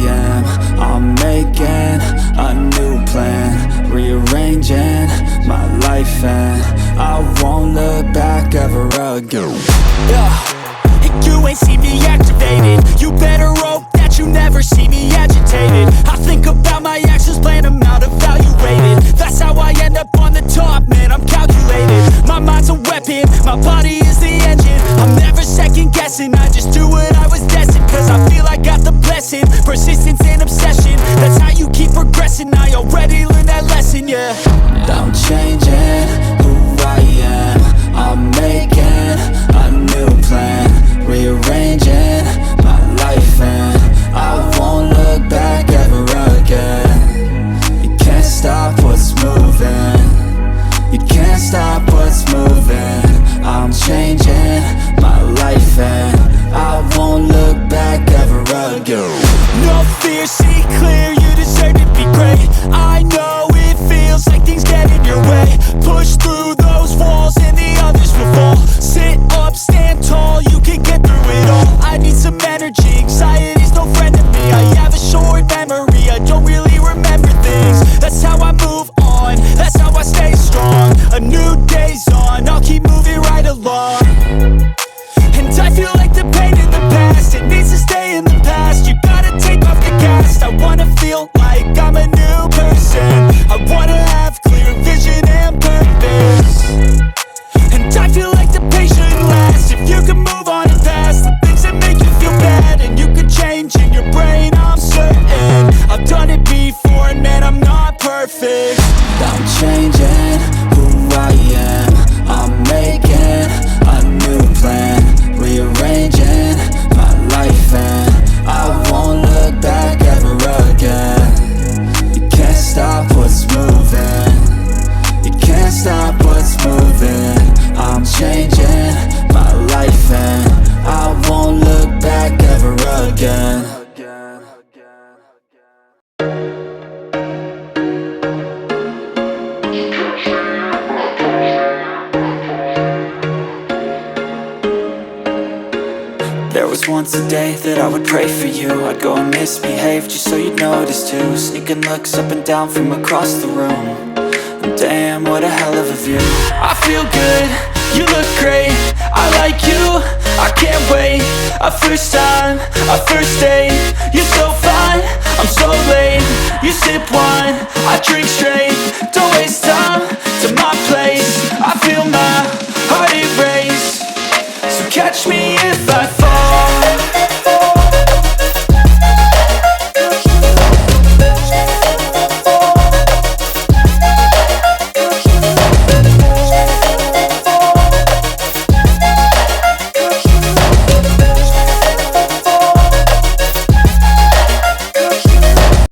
am. I'm making a new plan, rearranging my life, and I won't look back ever again. And you ain't see me activated. You better hope that you never see me agitated. I think about my actions, plan them out, evaluated. That's how I end up on the top, man, I'm calculated. My mind's a weapon, my body is the engine. I'm never second guessing, I just do what I was destined. Cause I feel I got the blessing, persistence and obsession. That's how you keep progressing, I already learned that lesson, yeah. I'm changing who I am. I'm making a new plan, rearranging my life, and I won't look back ever again. You can't stop what's moving, you can't stop what's moving. I'm changing my life, and I won't look back ever again. No fear, see clear, you deserve to be great. I know it feels like things get in your way. Push through those walls and the others will fall. Sit up, stand tall, you can get through it all. I need some energy, anxiety's no friend to me. I have a short memory, I don't really remember things. That's how I move on, that's how I stay strong. A new day's on, I'll keep moving right along. And I feel like the pain in the past, it needs to stay in the past. You gotta take off the gas. I wanna feel like I'm a new person. I wanna have clear vision and purpose. And I feel like the pain shouldn't last. If you can move on and past the things that make you feel bad, and you could change in your brain, I'm certain. I've done it before and man, I'm not perfect. I'm changing who I am. I'm making a new plan, rearranging my life, and I won't look back ever again. You can't stop what's moving, you can't stop what's moving. I'm changing my life, and I won't look back ever again. There was once a day that I would pray for you. I'd go and misbehave just so you'd notice too. Sneaking looks up and down from across the room. And damn, what a hell of a view. I feel good, you look great, I like you, I can't wait. A first time, a first date, you're so fine.